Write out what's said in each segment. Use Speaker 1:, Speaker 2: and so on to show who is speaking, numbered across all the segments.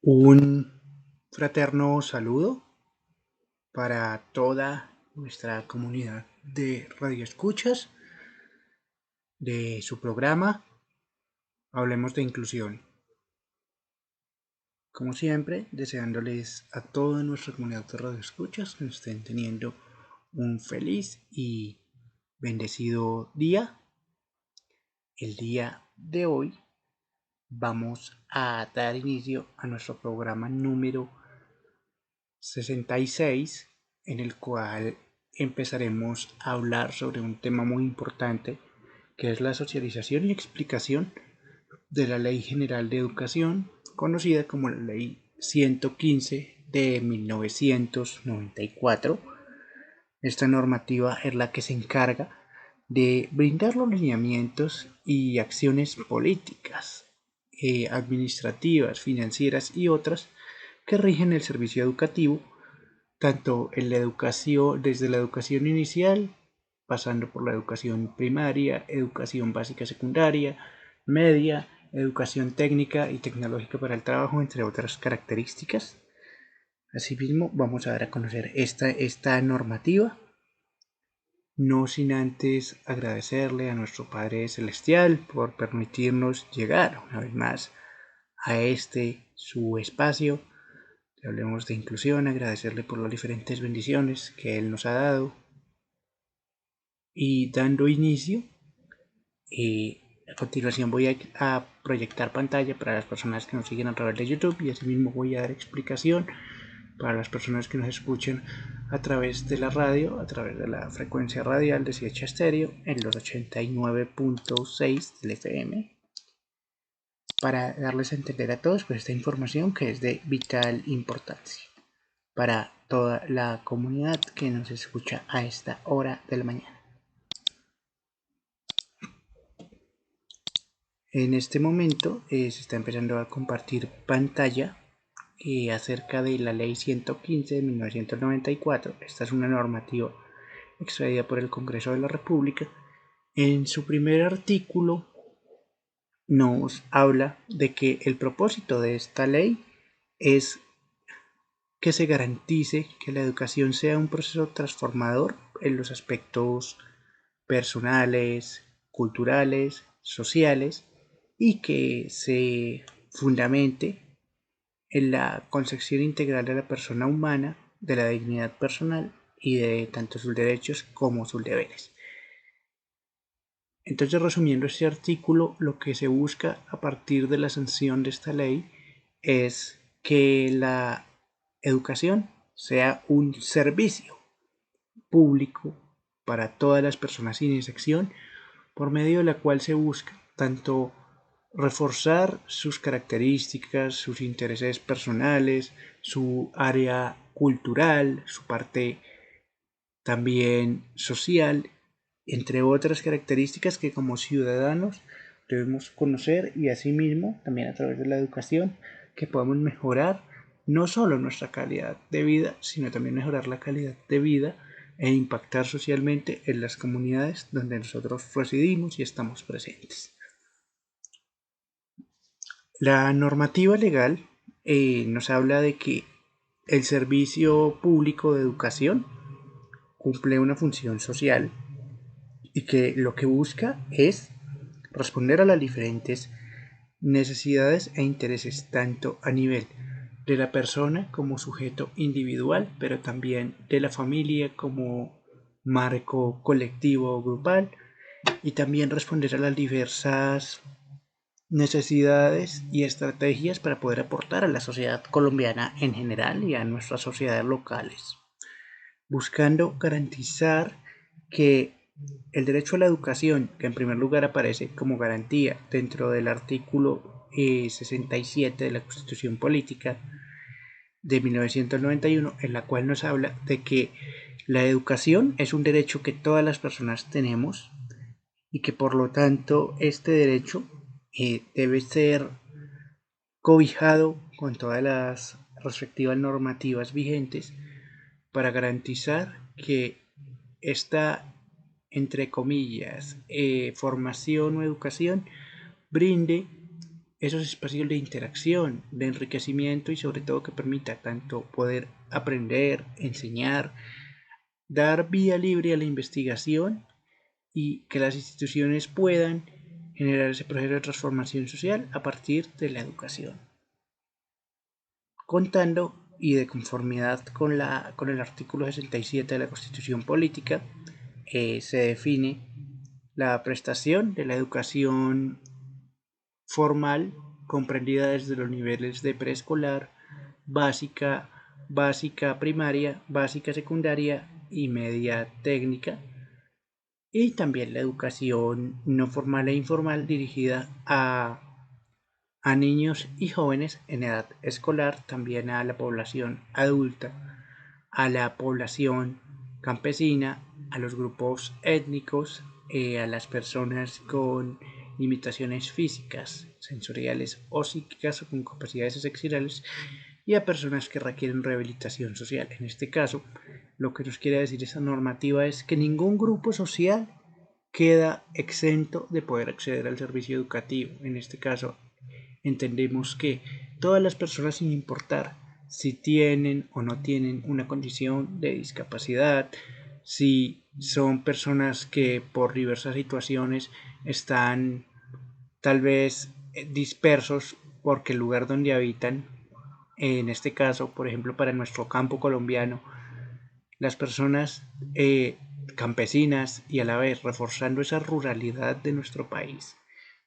Speaker 1: Un fraterno saludo para toda nuestra comunidad de radioescuchas de su programa Hablemos de Inclusión. Como siempre, deseándoles a toda nuestra comunidad de radioescuchas que estén teniendo un feliz y bendecido día. El día de hoy vamos a dar inicio a nuestro programa número 66, en el cual empezaremos a hablar sobre un tema muy importante, que es la socialización y explicación de la Ley General de Educación, conocida como la Ley 115 de 1994. Esta normativa es la que se encarga de brindar los lineamientos y acciones políticas, administrativas, financieras y otras que rigen el servicio educativo, tanto en la educación, desde la educación inicial, pasando por la educación primaria, educación básica secundaria, media, educación técnica y tecnológica para el trabajo, entre otras características. Asimismo, vamos a dar a conocer esta normativa, no sin antes agradecerle a nuestro Padre Celestial por permitirnos llegar una vez más a su espacio. Hablemos de inclusión, agradecerle por las diferentes bendiciones que Él nos ha dado. Y dando inicio, a continuación voy a proyectar pantalla para las personas que nos siguen a través de YouTube, y asimismo voy a dar explicación para las personas que nos escuchen a través de la radio, a través de la frecuencia radial de Siecha Estéreo en los 89.6 del FM, para darles a entender a todos esta información que es de vital importancia para toda la comunidad que nos escucha a esta hora de la mañana. En este momento se está empezando a compartir pantalla acerca de la Ley 115 de 1994. Esta es una normativa extraída por el Congreso de la República. En su primer artículo nos habla de que el propósito de esta ley es que se garantice que la educación sea un proceso transformador en los aspectos personales, culturales, sociales, y que se fundamente en la concepción integral de la persona humana, de la dignidad personal y de tanto sus derechos como sus deberes. Entonces, resumiendo este artículo, lo que se busca a partir de la sanción de esta ley es que la educación sea un servicio público para todas las personas sin excepción, por medio de la cual se busca tanto reforzar sus características, sus intereses personales, su área cultural, su parte también social, entre otras características que como ciudadanos debemos conocer, y asimismo también a través de la educación que podemos mejorar no solo nuestra calidad de vida, sino también mejorar la calidad de vida e impactar socialmente en las comunidades donde nosotros residimos y estamos presentes. La normativa legal nos habla de que el servicio público de educación cumple una función social y que lo que busca es responder a las diferentes necesidades e intereses tanto a nivel de la persona como sujeto individual, pero también de la familia como marco colectivo o grupal, y también responder a las diversas necesidades y estrategias para poder aportar a la sociedad colombiana en general y a nuestras sociedades locales, buscando garantizar que el derecho a la educación, que en primer lugar aparece como garantía dentro del artículo 67 de la Constitución Política de 1991, en la cual nos habla de que la educación es un derecho que todas las personas tenemos, y que por lo tanto este derecho debe ser cobijado con todas las respectivas normativas vigentes para garantizar que esta, entre comillas, formación o educación brinde esos espacios de interacción, de enriquecimiento y sobre todo que permita tanto poder aprender, enseñar, dar vía libre a la investigación y que las instituciones puedan generar ese proceso de transformación social a partir de la educación. Contando y de conformidad con el artículo 67 de la Constitución Política, se define la prestación de la educación formal comprendida desde los niveles de preescolar, básica, básica primaria, básica secundaria y media técnica, y también la educación no formal e informal dirigida a niños y jóvenes en edad escolar, también a la población adulta, a la población campesina, a los grupos étnicos, a las personas con limitaciones físicas, sensoriales o psíquicas o con capacidades excepcionales y a personas que requieren rehabilitación social. En este caso, lo que nos quiere decir esa normativa es que ningún grupo social queda exento de poder acceder al servicio educativo. En este caso, entendemos que todas las personas, sin importar si tienen o no tienen una condición de discapacidad, si son personas que por diversas situaciones están tal vez dispersos porque el lugar donde habitan, en este caso, por ejemplo, para nuestro campo colombiano, las personas campesinas y a la vez reforzando esa ruralidad de nuestro país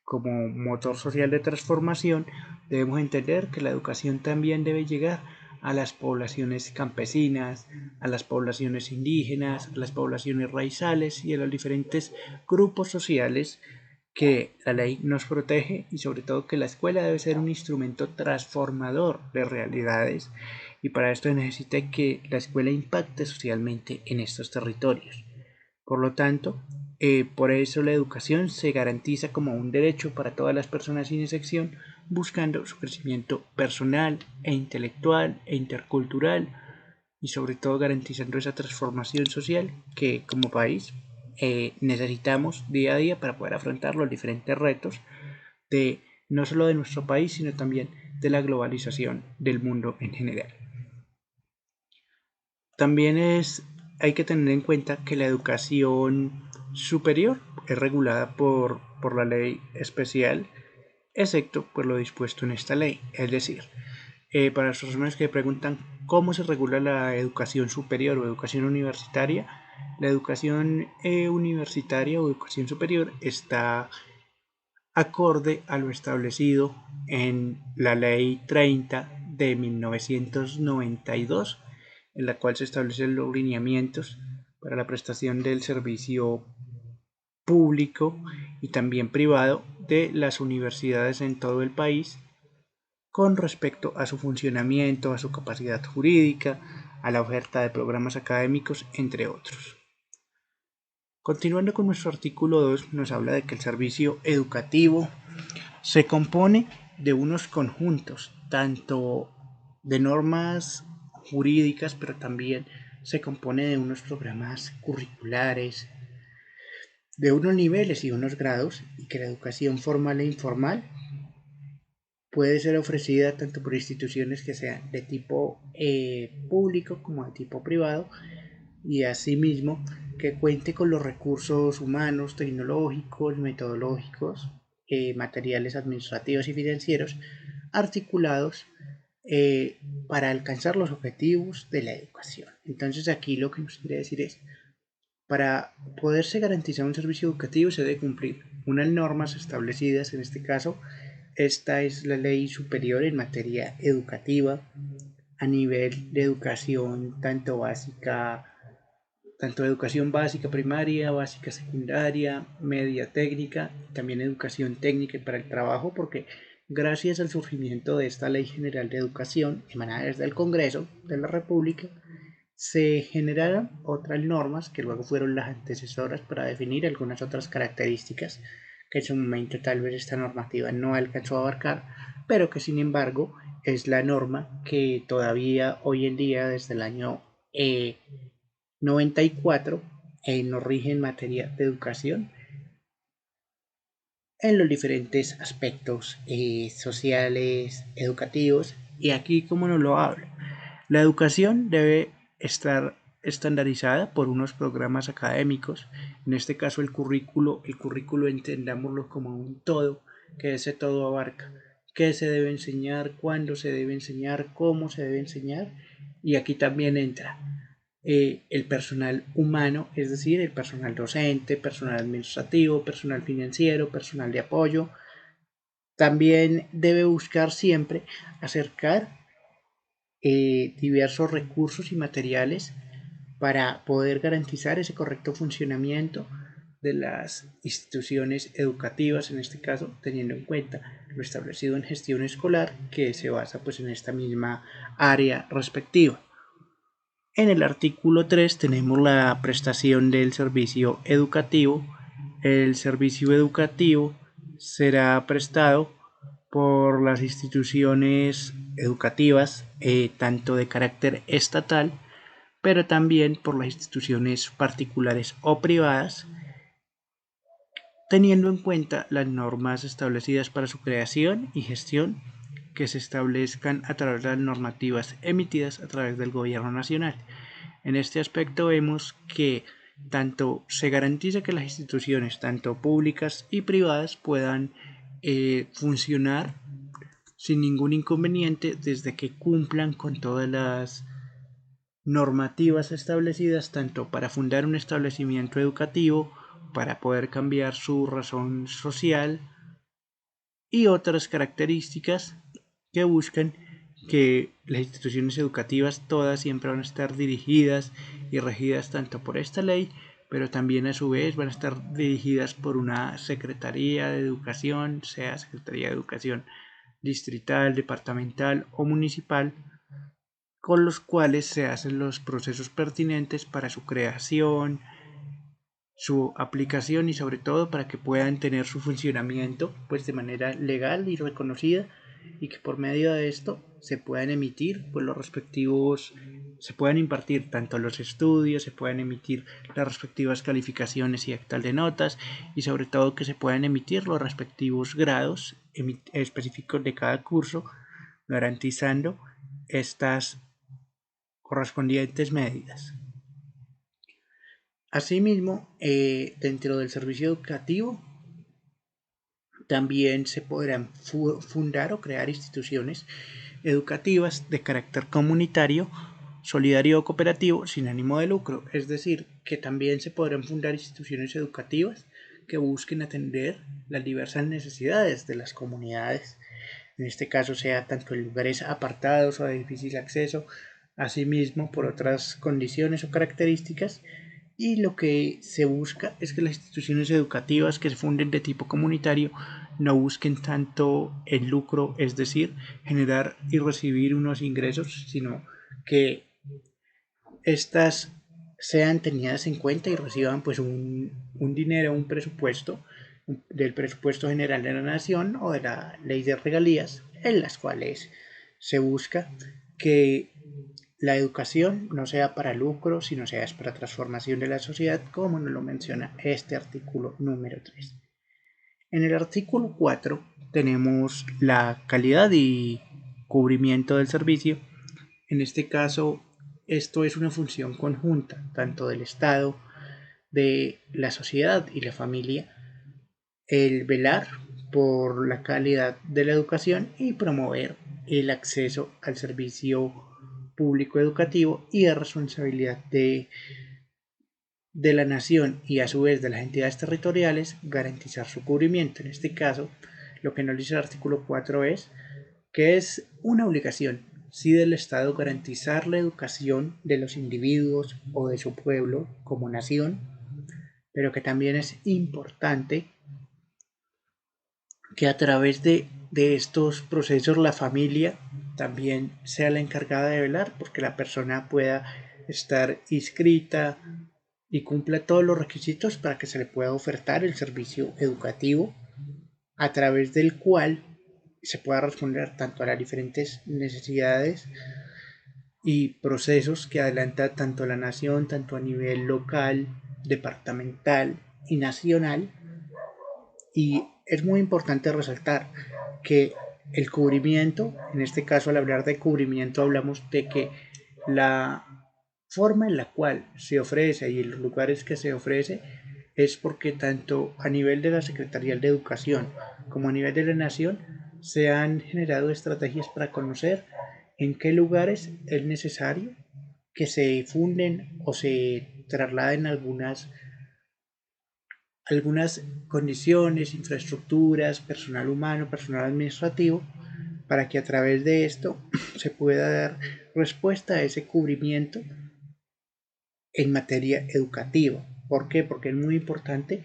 Speaker 1: como motor social de transformación, debemos entender que la educación también debe llegar a las poblaciones campesinas, a las poblaciones indígenas, a las poblaciones raizales y a los diferentes grupos sociales que la ley nos protege y sobre todo que la escuela debe ser un instrumento transformador de realidades y para esto necesita que la escuela impacte socialmente en estos territorios. Por lo tanto, por eso la educación se garantiza como un derecho para todas las personas sin excepción, buscando su crecimiento personal e intelectual e intercultural y sobre todo garantizando esa transformación social que como país necesitamos día a día para poder afrontar los diferentes retos de no solo de nuestro país, sino también de la globalización del mundo en general. También hay que tener en cuenta que la educación superior es regulada por la ley especial, excepto por lo dispuesto en esta ley. Es decir, para las personas que preguntan cómo se regula la educación superior o educación universitaria, la educación universitaria o educación superior está acorde a lo establecido en la Ley 30 de 1992, en la cual se establecen los lineamientos para la prestación del servicio público y también privado de las universidades en todo el país con respecto a su funcionamiento, a su capacidad jurídica, a la oferta de programas académicos, entre otros. Continuando con nuestro artículo 2, nos habla de que el servicio educativo se compone de unos conjuntos, tanto de normas jurídicas, pero también se compone de unos programas curriculares, de unos niveles y unos grados, y que la educación formal e informal puede ser ofrecida tanto por instituciones que sean de tipo público como de tipo privado, y asimismo que cuente con los recursos humanos, tecnológicos, metodológicos, materiales administrativos y financieros articulados eh, para alcanzar los objetivos de la educación. Entonces aquí lo que nos quiere decir es, para poderse garantizar un servicio educativo se debe cumplir unas normas establecidas, en este caso, esta es la ley superior en materia educativa a nivel de educación tanto educación básica primaria, básica secundaria, media técnica, también educación técnica para el trabajo, porque gracias al surgimiento de esta Ley General de Educación emanada desde el Congreso de la República, se generaron otras normas que luego fueron las antecesoras para definir algunas otras características que en su momento tal vez esta normativa no alcanzó a abarcar, pero que sin embargo es la norma que todavía hoy en día desde el año 94 nos rige en materia de educación en los diferentes aspectos sociales, educativos, y aquí como nos lo habla. La educación debe estar estandarizada por unos programas académicos, en este caso el currículo entendámoslo como un todo, que ese todo abarca qué se debe enseñar, cuándo se debe enseñar, cómo se debe enseñar, y aquí también entra el personal humano, es decir, el personal docente, personal administrativo, personal financiero, personal de apoyo. También debe buscar siempre acercar diversos recursos y materiales para poder garantizar ese correcto funcionamiento de las instituciones educativas, en este caso teniendo en cuenta lo establecido en gestión escolar, que se basa pues en esta misma área respectiva. En el artículo 3 tenemos la prestación del servicio educativo. El servicio educativo será prestado por las instituciones educativas, tanto de carácter estatal, pero también por las instituciones particulares o privadas, teniendo en cuenta las normas establecidas para su creación y gestión que se establezcan a través de las normativas emitidas a través del Gobierno Nacional. En este aspecto vemos que tanto se garantiza que las instituciones, tanto públicas y privadas, puedan funcionar sin ningún inconveniente desde que cumplan con todas las normativas establecidas tanto para fundar un establecimiento educativo, para poder cambiar su razón social y otras características que buscan que las instituciones educativas todas siempre van a estar dirigidas y regidas tanto por esta ley, pero también a su vez van a estar dirigidas por una Secretaría de Educación, sea Secretaría de Educación distrital, departamental o municipal, con los cuales se hacen los procesos pertinentes para su creación, su aplicación y sobre todo para que puedan tener su funcionamiento pues de manera legal y reconocida, y que por medio de esto se puedan emitir pues los respectivos, se puedan impartir tanto los estudios, se puedan emitir las respectivas calificaciones y actas de notas, y sobre todo que se puedan emitir los respectivos grados específicos de cada curso, garantizando estas correspondientes medidas. Asimismo, dentro del servicio educativo también se podrán fundar o crear instituciones educativas de carácter comunitario, solidario o cooperativo sin ánimo de lucro, es decir, que también se podrán fundar instituciones educativas que busquen atender las diversas necesidades de las comunidades, en este caso sea tanto en lugares apartados o de difícil acceso, asimismo por otras condiciones o características, y lo que se busca es que las instituciones educativas que se funden de tipo comunitario no busquen tanto el lucro, es decir, generar y recibir unos ingresos, sino que estas sean tenidas en cuenta y reciban pues un dinero, un presupuesto del presupuesto general de la nación o de la ley de regalías, en las cuales se busca que la educación no sea para lucro, sino sea para transformación de la sociedad, como nos lo menciona este artículo número 3. En el artículo 4 tenemos la calidad y cubrimiento del servicio. En este caso, esto es una función conjunta, tanto del Estado, de la sociedad y la familia, el velar por la calidad de la educación y promover el acceso al servicio público educativo, y de responsabilidad de la nación y a su vez de las entidades territoriales garantizar su cubrimiento. En este caso, lo que nos dice el artículo 4 es que es una obligación, sí, del Estado garantizar la educación de los individuos o de su pueblo como nación, pero que también es importante que a través de estos procesos la familia también sea la encargada de velar porque la persona pueda estar inscrita y cumpla todos los requisitos para que se le pueda ofertar el servicio educativo a través del cual se pueda responder tanto a las diferentes necesidades y procesos que adelanta tanto la nación, tanto a nivel local, departamental y nacional, Y es muy importante resaltar que el cubrimiento, en este caso al hablar de cubrimiento hablamos de que la forma en la cual se ofrece y en los lugares que se ofrece es porque tanto a nivel de la Secretaría de Educación como a nivel de la Nación se han generado estrategias para conocer en qué lugares es necesario que se funden o se trasladen algunas condiciones, infraestructuras, personal humano, personal administrativo, para que a través de esto se pueda dar respuesta a ese cubrimiento en materia educativa. ¿Por qué? Porque es muy importante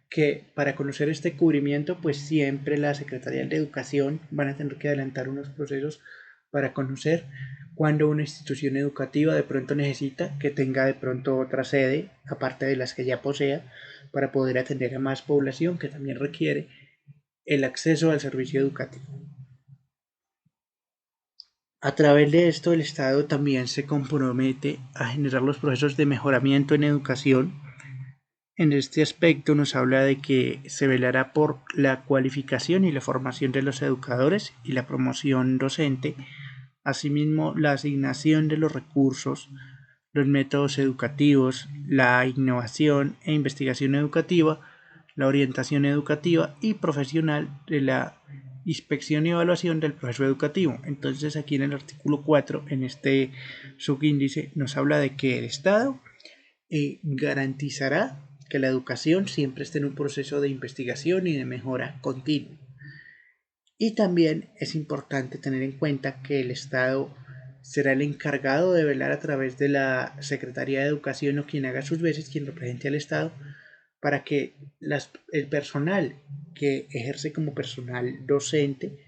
Speaker 1: que para conocer este cubrimiento, pues siempre la Secretaría de Educación van a tener que adelantar unos procesos para conocer cuando una institución educativa de pronto necesita que tenga de pronto otra sede, aparte de las que ya posea, para poder atender a más población que también requiere el acceso al servicio educativo. A través de esto, el Estado también se compromete a generar los procesos de mejoramiento en educación. En este aspecto nos habla de que se velará por la cualificación y la formación de los educadores y la promoción docente, asimismo la asignación de los recursos, los métodos educativos, la innovación e investigación educativa, la orientación educativa y profesional de la inspección y evaluación del proceso educativo. Entonces aquí en el artículo 4, en este subíndice, nos habla de que el Estado garantizará que la educación siempre esté en un proceso de investigación y de mejora continua. Y también es importante tener en cuenta que el Estado será el encargado de velar a través de la Secretaría de Educación o quien haga sus veces, quien represente al Estado, para que el personal que ejerce como personal docente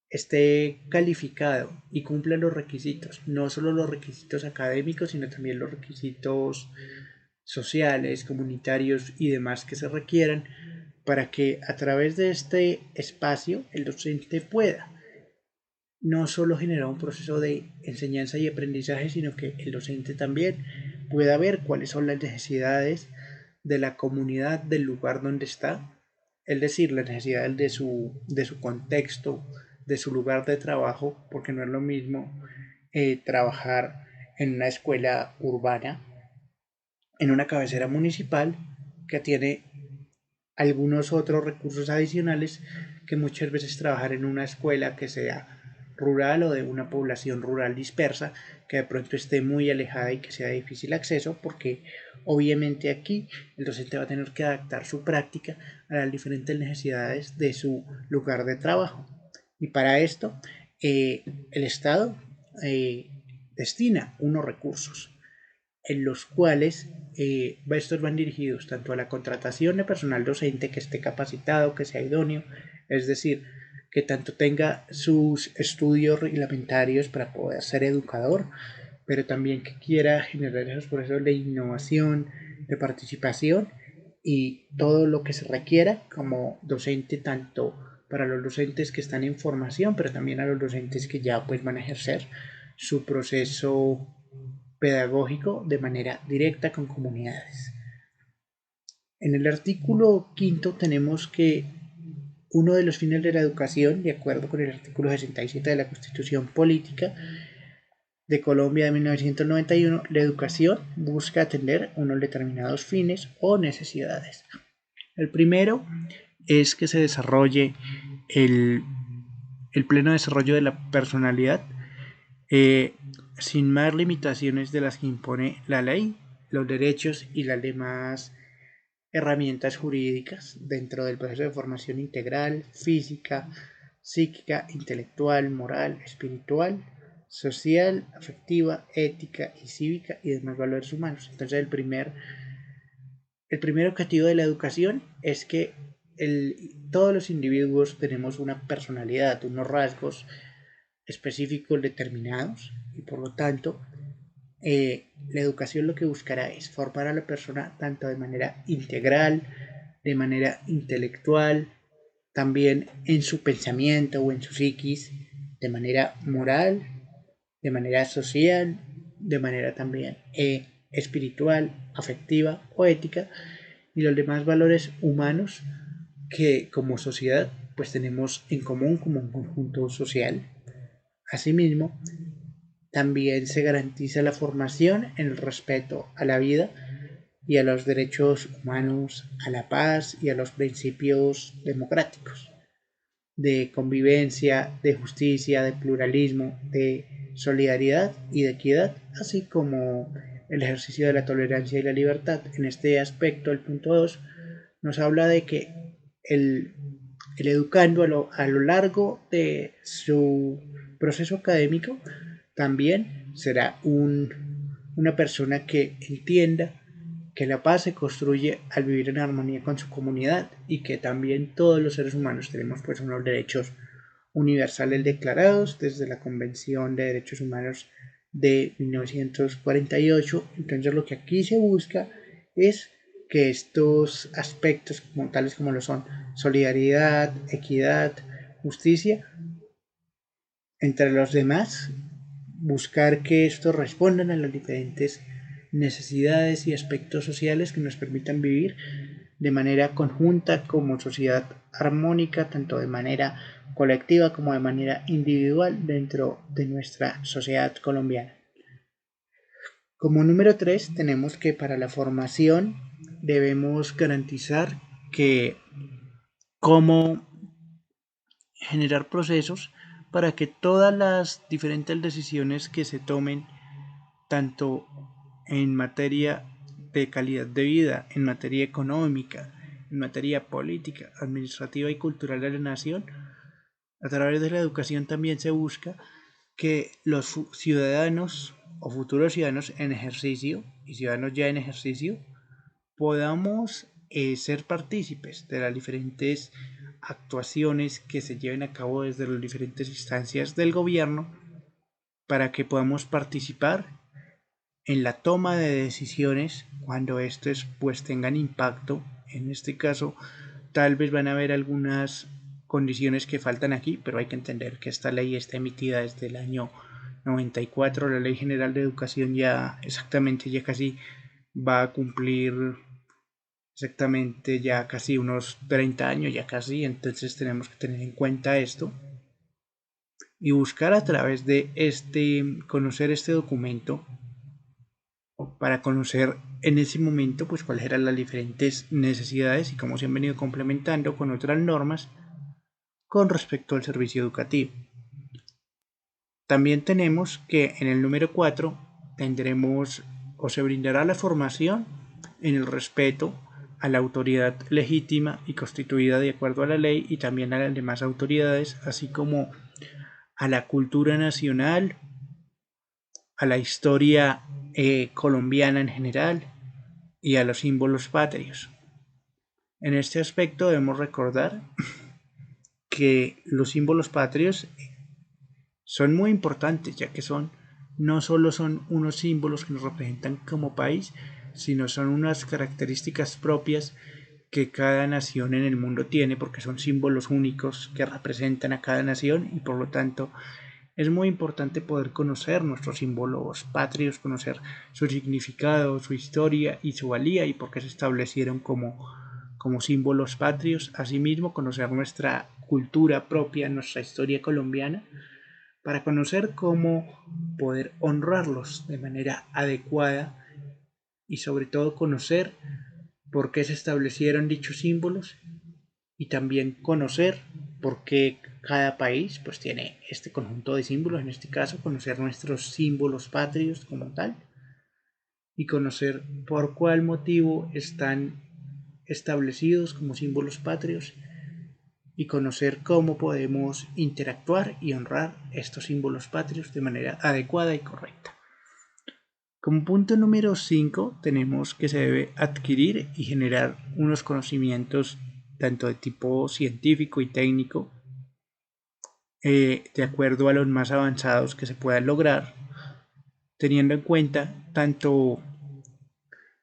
Speaker 1: esté calificado y cumpla los requisitos, no solo los requisitos académicos, sino también los requisitos sociales, comunitarios y demás que se requieran para que a través de este espacio el docente pueda no solo generar un proceso de enseñanza y aprendizaje, sino que el docente también pueda ver cuáles son las necesidades de la comunidad del lugar donde está, es decir, las necesidades de su contexto, de su lugar de trabajo, porque no es lo mismo trabajar en una escuela urbana, en una cabecera municipal que tiene algunos otros recursos adicionales que muchas veces trabajar en una escuela que sea rural o de una población rural dispersa que de pronto esté muy alejada y que sea de difícil acceso porque obviamente aquí el docente va a tener que adaptar su práctica a las diferentes necesidades de su lugar de trabajo y para esto el Estado eh, destina unos recursos en los cuales estos van dirigidos tanto a la contratación de personal docente que esté capacitado, que sea idóneo, es decir, que tanto tenga sus estudios reglamentarios para poder ser educador, pero también que quiera generar esos procesos de innovación, de participación y todo lo que se requiera como docente, tanto para los docentes que están en formación, pero también a los docentes que ya pues van a ejercer su proceso pedagógico de manera directa con comunidades. En el artículo quinto tenemos que uno de los fines de la educación, de acuerdo con el artículo 67 de la Constitución Política de Colombia de 1991, la educación busca atender unos determinados fines o necesidades. El primero es que se desarrolle el, el pleno desarrollo de la personalidad eh, sin más limitaciones de las que impone la ley, los derechos y las demás herramientas jurídicas dentro del proceso de formación integral, física, psíquica, intelectual, moral, espiritual, social, afectiva, ética y cívica y demás valores humanos. Entonces el primer objetivo de la educación es que todos los individuos tenemos una personalidad, unos rasgos específicos determinados y por lo tanto la educación lo que buscará es formar a la persona tanto de manera integral, de manera intelectual, también en su pensamiento o en su psiquis, de manera moral, de manera social, de manera también espiritual, afectiva o ética y los demás valores humanos que como sociedad pues tenemos en común como un conjunto social. Asimismo, también se garantiza la formación en el respeto a la vida y a los derechos humanos, a la paz y a los principios democráticos de convivencia, de justicia, de pluralismo, de solidaridad y de equidad, así como el ejercicio de la tolerancia y la libertad. En este aspecto, el punto 2 nos habla de que el, el educando a lo largo de su proceso académico también será una persona que entienda que la paz se construye al vivir en armonía con su comunidad y que también todos los seres humanos tenemos pues unos derechos universales declarados desde la Convención de Derechos Humanos de 1948. Entonces lo que aquí se busca es que estos aspectos como tales como lo son solidaridad, equidad, justicia, entre los demás, buscar que estos respondan a las diferentes necesidades y aspectos sociales que nos permitan vivir de manera conjunta como sociedad armónica, tanto de manera colectiva como de manera individual dentro de nuestra sociedad colombiana. Como número 3 tenemos que para la formación debemos garantizar que cómo generar procesos para que todas las diferentes decisiones que se tomen, tanto en materia de calidad de vida, en materia económica, en materia política, administrativa y cultural de la nación, a través de la educación también se busca que los ciudadanos o futuros ciudadanos en ejercicio y ciudadanos ya en ejercicio podamos ser partícipes de las diferentes actuaciones que se lleven a cabo desde las diferentes instancias del gobierno para que podamos participar en la toma de decisiones cuando estos pues tengan impacto. En este caso tal vez van a haber algunas condiciones que faltan aquí, pero hay que entender que esta ley está emitida desde el año 94. La Ley General de Educación ya exactamente ya casi va a cumplir exactamente ya casi unos 30 años, ya casi, entonces tenemos que tener en cuenta esto y buscar a través de conocer este documento para conocer en ese momento pues cuáles eran las diferentes necesidades y cómo se han venido complementando con otras normas con respecto al servicio educativo. También tenemos que en el número 4 tendremos o se brindará la formación en el respeto a la autoridad legítima y constituida de acuerdo a la ley y también a las demás autoridades, así como a la cultura nacional, a la historia colombiana en general y a los símbolos patrios. En este aspecto debemos recordar que los símbolos patrios son muy importantes, ya que no solo son unos símbolos que nos representan como país, sino son unas características propias que cada nación en el mundo tiene, porque son símbolos únicos que representan a cada nación y por lo tanto es muy importante poder conocer nuestros símbolos patrios, conocer su significado, su historia y su valía y por qué se establecieron como símbolos patrios. Asimismo, conocer nuestra cultura propia, nuestra historia colombiana, para conocer cómo poder honrarlos de manera adecuada y sobre todo conocer por qué se establecieron dichos símbolos y también conocer por qué cada país pues tiene este conjunto de símbolos, en este caso conocer nuestros símbolos patrios como tal y conocer por cuál motivo están establecidos como símbolos patrios y conocer cómo podemos interactuar y honrar estos símbolos patrios de manera adecuada y correcta. Como punto número 5 tenemos que se debe adquirir y generar unos conocimientos tanto de tipo científico y técnico de acuerdo a los más avanzados que se puedan lograr, teniendo en cuenta tanto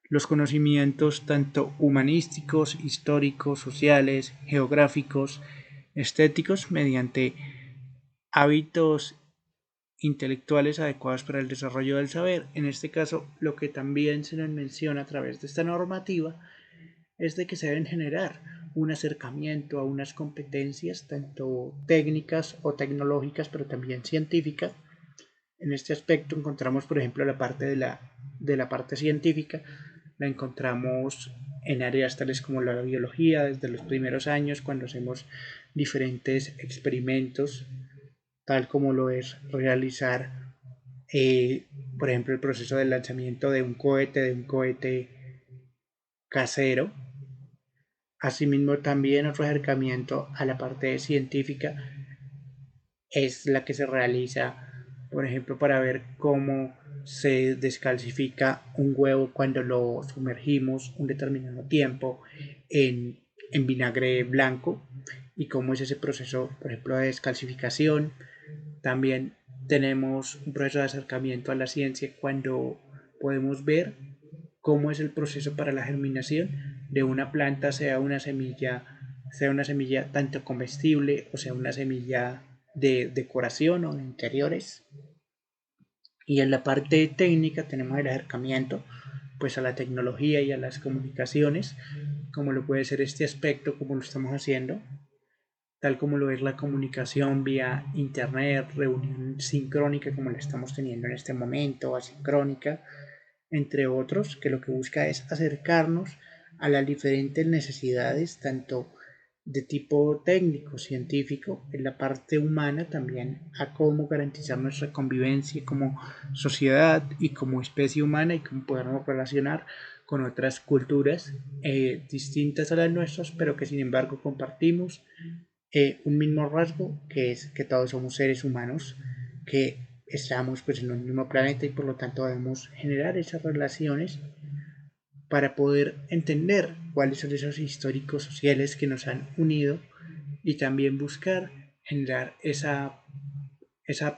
Speaker 1: los conocimientos tanto humanísticos, históricos, sociales, geográficos, estéticos, mediante hábitos intelectuales adecuados para el desarrollo del saber. En este caso, lo que también se nos menciona a través de esta normativa es de que se deben generar un acercamiento a unas competencias tanto técnicas o tecnológicas, pero también científicas. En este aspecto encontramos, por ejemplo, la parte de la parte científica, la encontramos en áreas tales como la biología, desde los primeros años, cuando hacemos diferentes experimentos, tal como lo es realizar, eh, por ejemplo, el proceso de lanzamiento de un cohete casero. Asimismo, también otro acercamiento a la parte científica es la que se realiza, por ejemplo, para ver cómo se descalcifica un huevo cuando lo sumergimos un determinado tiempo en vinagre blanco y cómo es ese proceso, por ejemplo, de descalcificación. También tenemos un proceso de acercamiento a la ciencia cuando podemos ver cómo es el proceso para la germinación de una planta, sea una semilla tanto comestible o sea una semilla de decoración o de interiores. Y en la parte técnica tenemos el acercamiento pues a la tecnología y a las comunicaciones, como lo puede ser este aspecto, como lo estamos haciendo, tal como lo es la comunicación vía internet, reunión sincrónica como la estamos teniendo en este momento, asincrónica, entre otros, que lo que busca es acercarnos a las diferentes necesidades, tanto de tipo técnico, científico, en la parte humana también, a cómo garantizar nuestra convivencia como sociedad y como especie humana y cómo podernos relacionar con otras culturas distintas a las nuestras, pero que sin embargo compartimos un mismo rasgo, que es que todos somos seres humanos, que estamos pues en el mismo planeta y por lo tanto debemos generar esas relaciones para poder entender cuáles son esos históricos sociales que nos han unido y también buscar generar esa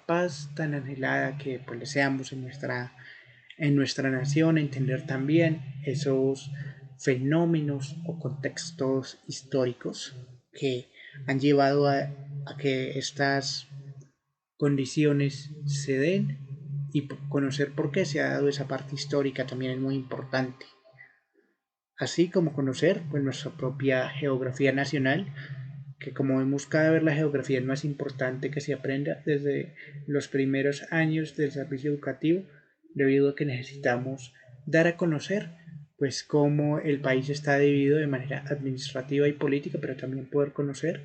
Speaker 1: paz tan anhelada que pues deseamos en nuestra nación, entender también esos fenómenos o contextos históricos que han llevado a que estas condiciones se den y conocer por qué se ha dado esa parte histórica también es muy importante. Así como conocer pues, nuestra propia geografía nacional, que como vemos cada vez la geografía es más importante que se aprenda desde los primeros años del servicio educativo, debido a que necesitamos dar a conocer pues cómo el país está dividido de manera administrativa y política, pero también poder conocer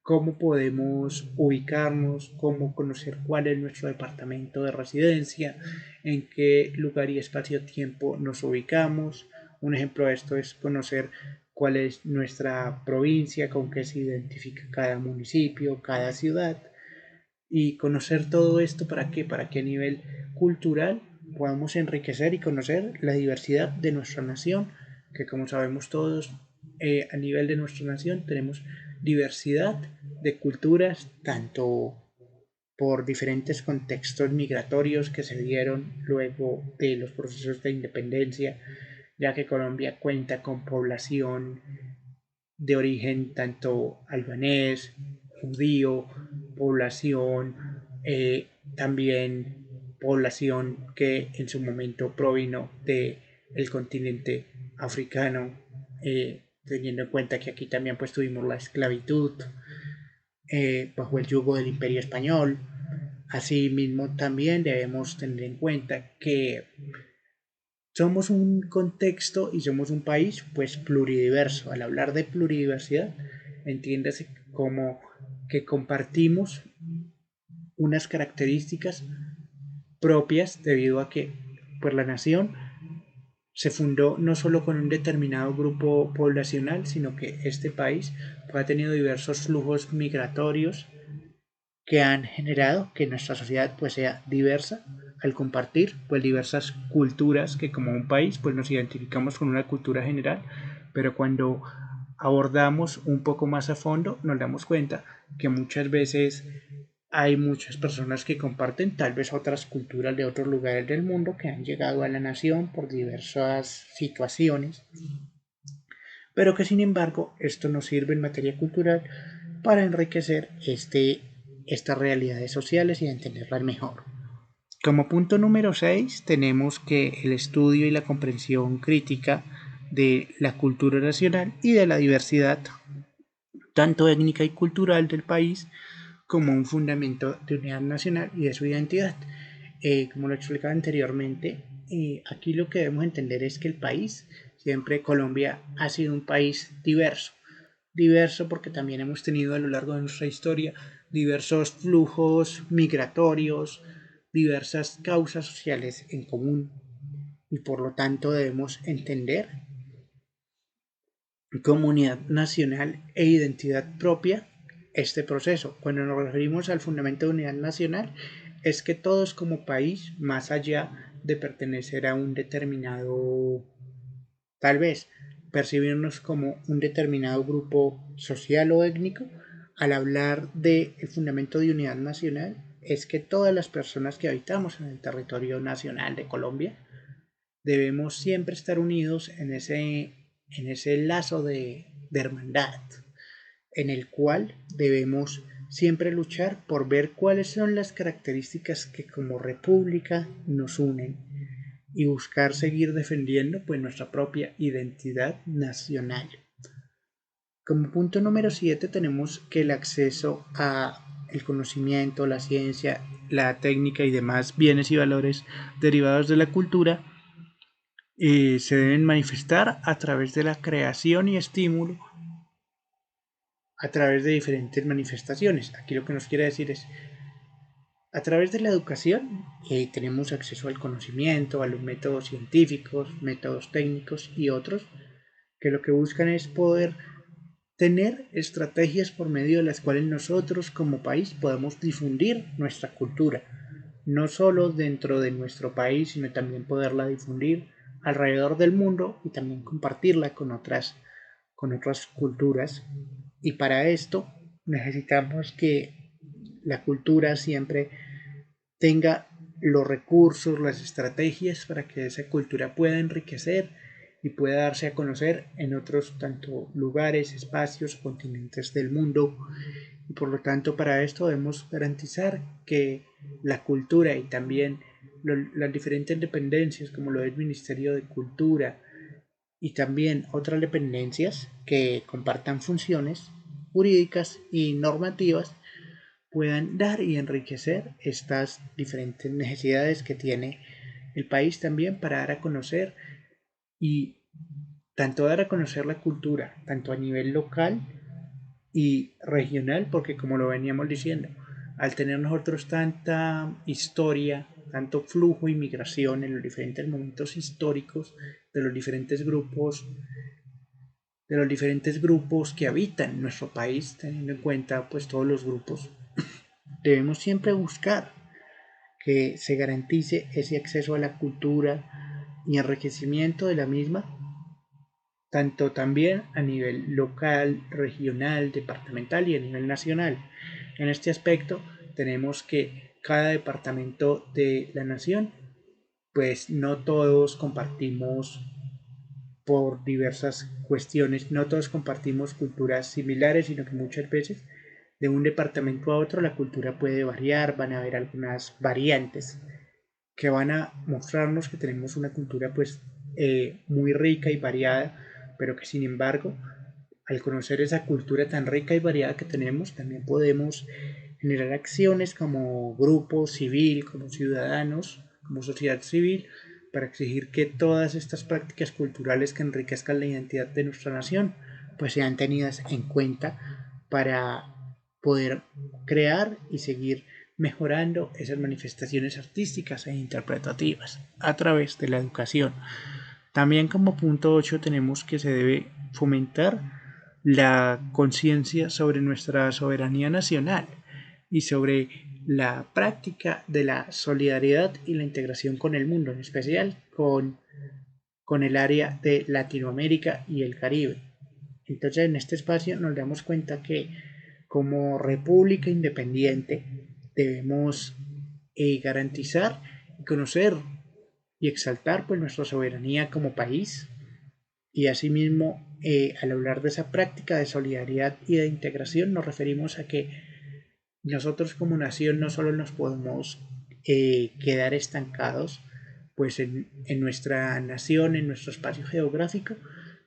Speaker 1: cómo podemos ubicarnos, cómo conocer cuál es nuestro departamento de residencia, en qué lugar y espacio-tiempo nos ubicamos. Un ejemplo de esto es conocer cuál es nuestra provincia, con qué se identifica cada municipio, cada ciudad, y conocer todo esto para qué, para que a nivel cultural podamos enriquecer y conocer la diversidad de nuestra nación, que como sabemos todos, a nivel de nuestra nación tenemos diversidad de culturas, tanto por diferentes contextos migratorios que se dieron luego de los procesos de independencia, ya que Colombia cuenta con población de origen tanto albanés, judío, población, también población que en su momento provino del continente africano, teniendo en cuenta que aquí también pues tuvimos la esclavitud bajo el yugo del imperio español. Asimismo también debemos tener en cuenta que somos un contexto y somos un país pues pluridiverso. Al hablar de pluridiversidad, entiéndase como que compartimos unas características propias debido a que pues la nación se fundó no solo con un determinado grupo poblacional, sino que este país ha tenido diversos flujos migratorios que han generado que nuestra sociedad pues sea diversa al compartir pues diversas culturas que como un país pues nos identificamos con una cultura general, pero cuando abordamos un poco más a fondo nos damos cuenta que muchas veces hay muchas personas que comparten tal vez otras culturas de otros lugares del mundo que han llegado a la nación por diversas situaciones, pero que sin embargo esto nos sirve en materia cultural para enriquecer estas realidades sociales y entenderlas mejor. Como punto número 6 tenemos que el estudio y la comprensión crítica de la cultura nacional y de la diversidad tanto étnica y cultural del país como un fundamento de unidad nacional y de su identidad. Como lo explicaba anteriormente, aquí lo que debemos entender es que el país, siempre Colombia, ha sido un país diverso. Diverso porque también hemos tenido a lo largo de nuestra historia diversos flujos migratorios, diversas causas sociales en común y por lo tanto debemos entender comunidad nacional e identidad propia este proceso. Cuando nos referimos al fundamento de unidad nacional, es que todos como país, más allá de pertenecer a un determinado, tal vez percibirnos como un determinado grupo social o étnico, al hablar del fundamento de unidad nacional, es que todas las personas que habitamos en el territorio nacional de Colombia debemos siempre estar unidos en ese lazo de hermandad, en el cual debemos siempre luchar por ver cuáles son las características que como república nos unen y buscar seguir defendiendo pues nuestra propia identidad nacional. Como punto número 7 tenemos que el acceso a el conocimiento, la ciencia, la técnica y demás bienes y valores derivados de la cultura se deben manifestar a través de la creación y estímulo a través de diferentes manifestaciones. Aquí lo que nos quiere decir es, a través de la educación tenemos acceso al conocimiento, a los métodos científicos, métodos técnicos y otros que lo que buscan es poder tener estrategias por medio de las cuales nosotros como país podemos difundir nuestra cultura, no solo dentro de nuestro país, sino también poderla difundir alrededor del mundo y también compartirla con otras culturas. Y para esto necesitamos que la cultura siempre tenga los recursos, las estrategias para que esa cultura pueda enriquecer y pueda darse a conocer en otros tanto lugares, espacios, continentes del mundo. Y por lo tanto para esto debemos garantizar que la cultura y también las diferentes dependencias como lo es el Ministerio de Cultura y también otras dependencias que compartan funciones jurídicas y normativas puedan dar y enriquecer estas diferentes necesidades que tiene el país también para dar a conocer y tanto dar a conocer la cultura, tanto a nivel local y regional, porque como lo veníamos diciendo, al tener nosotros tanta historia, tanto flujo y migración en los diferentes momentos históricos de los diferentes grupos que habitan nuestro país, teniendo en cuenta pues todos los grupos, debemos siempre buscar que se garantice ese acceso a la cultura y enriquecimiento de la misma, tanto también a nivel local, regional, departamental y a nivel nacional. En este aspecto tenemos que cada departamento de la nación, pues no todos compartimos por diversas cuestiones, no todos compartimos culturas similares, sino que muchas veces de un departamento a otro la cultura puede variar, van a haber algunas variantes que van a mostrarnos que tenemos una cultura pues muy rica y variada, pero que sin embargo, al conocer esa cultura tan rica y variada que tenemos, también podemos generar acciones como grupo civil, como ciudadanos, como sociedad civil, para exigir que todas estas prácticas culturales que enriquezcan la identidad de nuestra nación, pues sean tenidas en cuenta para poder crear y seguir mejorando esas manifestaciones artísticas e interpretativas a través de la educación. También como punto 8 tenemos que se debe fomentar la conciencia sobre nuestra soberanía nacional y sobre la práctica de la solidaridad y la integración con el mundo, en especial con el área de Latinoamérica y el Caribe. Entonces en este espacio nos damos cuenta que como república independiente debemos garantizar y conocer y exaltar pues nuestra soberanía como país y asimismo al hablar de esa práctica de solidaridad y de integración nos referimos a que nosotros como nación no solo nos podemos quedar estancados pues en nuestra nación, en nuestro espacio geográfico,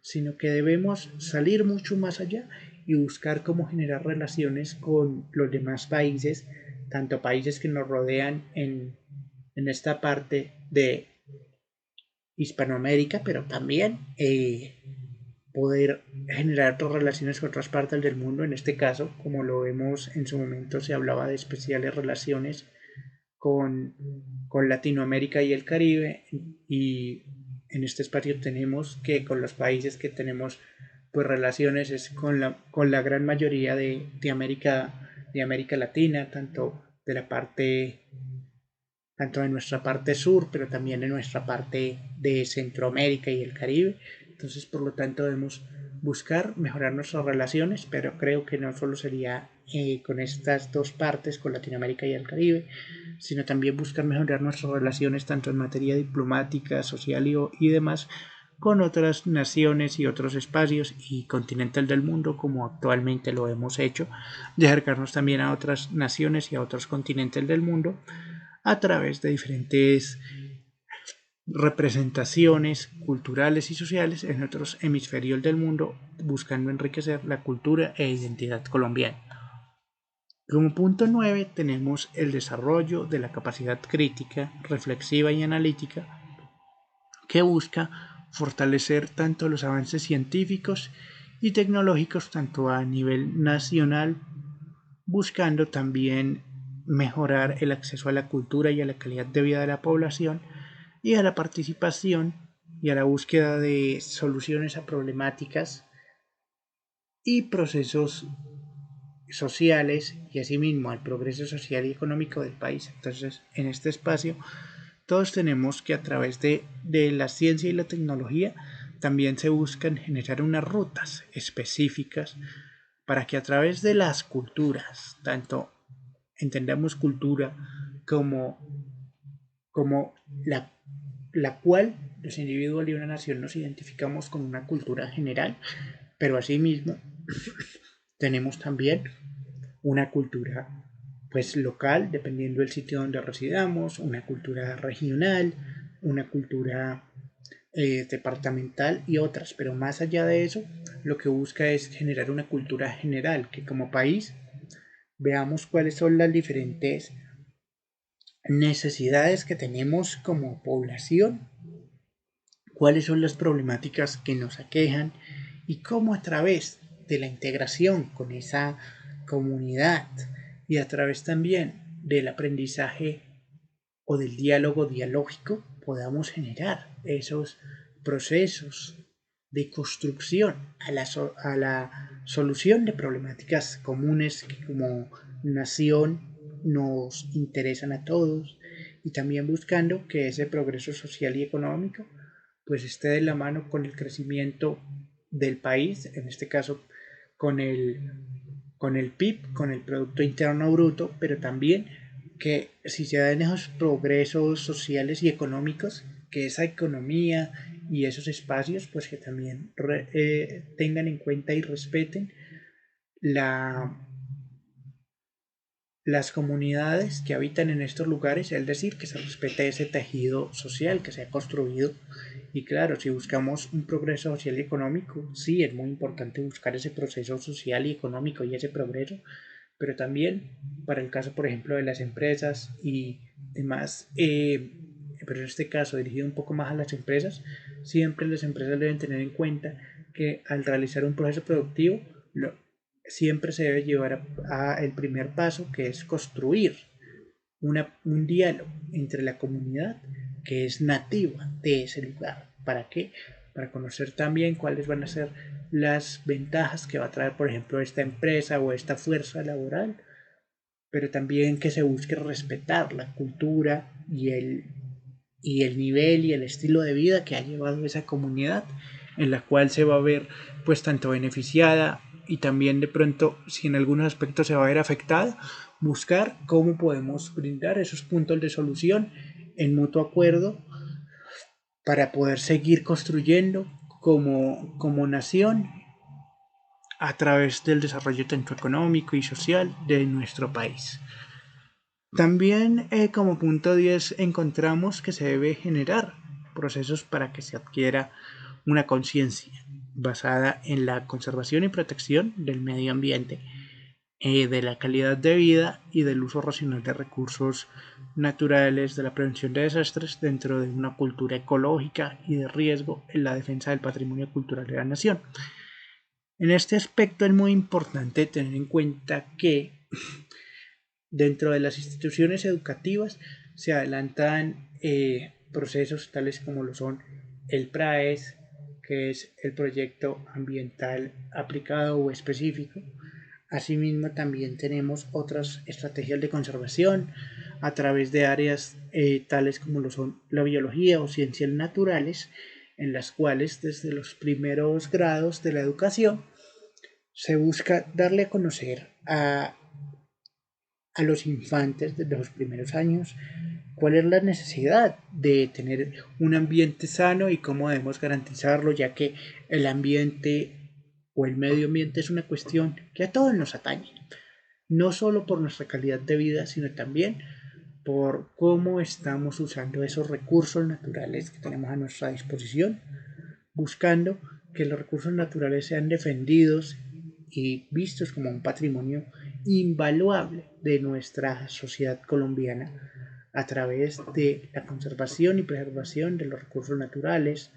Speaker 1: sino que debemos salir mucho más allá y buscar cómo generar relaciones con los demás países, tanto países que nos rodean en esta parte de Hispanoamérica, pero también poder generar otras relaciones con otras partes del mundo. En este caso, como lo vemos en su momento, se hablaba de especiales relaciones con, con Latinoamérica y el Caribe, y en este espacio tenemos que con los países que tenemos pues relaciones es con la gran mayoría de América Latina, tanto de nuestra parte sur, pero también de nuestra parte de Centroamérica y el Caribe. Entonces, por lo tanto, debemos buscar mejorar nuestras relaciones, pero creo que no solo sería con estas dos partes, con Latinoamérica y el Caribe, sino también buscar mejorar nuestras relaciones tanto en materia diplomática, social y demás, con otras naciones y otros espacios y continentes del mundo, como actualmente lo hemos hecho, de acercarnos también a otras naciones y a otros continentes del mundo a través de diferentes representaciones culturales y sociales en otros hemisferios del mundo, buscando enriquecer la cultura e identidad colombiana. Como punto 9 tenemos el desarrollo de la capacidad crítica, reflexiva y analítica, que busca fortalecer tanto los avances científicos y tecnológicos tanto a nivel nacional, buscando también mejorar el acceso a la cultura y a la calidad de vida de la población y a la participación y a la búsqueda de soluciones a problemáticas y procesos sociales y asimismo al progreso social y económico del país. Entonces, en este espacio, todos tenemos que a través de la ciencia y la tecnología también se buscan generar unas rutas específicas para que a través de las culturas, tanto entendamos cultura como, como la cual los individuos de una nación nos identificamos con una cultura general, pero asimismo tenemos también una cultura pues local, dependiendo del sitio donde residamos, una cultura regional, una cultura departamental y otras, pero más allá de eso, lo que busca es generar una cultura general, que como país veamos cuáles son las diferentes necesidades que tenemos como población, cuáles son las problemáticas que nos aquejan y cómo a través de la integración con esa comunidad y a través también del aprendizaje o del diálogo dialógico podamos generar esos procesos de construcción a la solución de problemáticas comunes que como nación nos interesan a todos, y también buscando que ese progreso social y económico pues esté de la mano con el crecimiento del país, en este caso con con el PIB, con el Producto Interno Bruto, pero también que si se dan esos progresos sociales y económicos, que esa economía y esos espacios, pues que también tengan en cuenta y respeten la, las comunidades que habitan en estos lugares, es decir, que se respete ese tejido social que se ha construido. Y claro, si buscamos un progreso social y económico, sí es muy importante buscar ese proceso social y económico y ese progreso, pero también para el caso, por ejemplo, de las empresas y demás, pero en este caso dirigido un poco más a las empresas, siempre las empresas deben tener en cuenta que al realizar un proceso productivo, siempre se debe llevar a el primer paso, que es construir un diálogo entre la comunidad que es nativa de ese lugar. ¿Para qué? Para conocer también cuáles van a ser las ventajas que va a traer, por ejemplo, esta empresa o esta fuerza laboral, pero también que se busque respetar la cultura y el nivel y el estilo de vida que ha llevado esa comunidad, en la cual se va a ver pues tanto beneficiada y también de pronto si en algunos aspectos se va a ver afectada, buscar cómo podemos brindar esos puntos de solución en mutuo acuerdo para poder seguir construyendo como nación a través del desarrollo tanto económico y social de nuestro país. También como punto 10 encontramos que se debe generar procesos para que se adquiera una conciencia. basada en la conservación y protección del medio ambiente, de la calidad de vida y del uso racional de recursos naturales, de la prevención de desastres dentro de una cultura ecológica y de riesgo en la defensa del patrimonio cultural de la nación. En este aspecto es muy importante tener en cuenta que dentro de las instituciones educativas se adelantan procesos tales como lo son el PRAES, que es el proyecto ambiental aplicado o específico. Asimismo, también tenemos otras estrategias de conservación a través de áreas tales como lo son la biología o ciencias naturales, en las cuales desde los primeros grados de la educación se busca darle a conocer a los infantes desde los primeros años cuál es la necesidad de tener un ambiente sano y cómo debemos garantizarlo, ya que el ambiente o el medio ambiente es una cuestión que a todos nos atañe, no solo por nuestra calidad de vida, sino también por cómo estamos usando esos recursos naturales que tenemos a nuestra disposición, buscando que los recursos naturales sean defendidos y vistos como un patrimonio invaluable de nuestra sociedad colombiana a través de la conservación y preservación de los recursos naturales,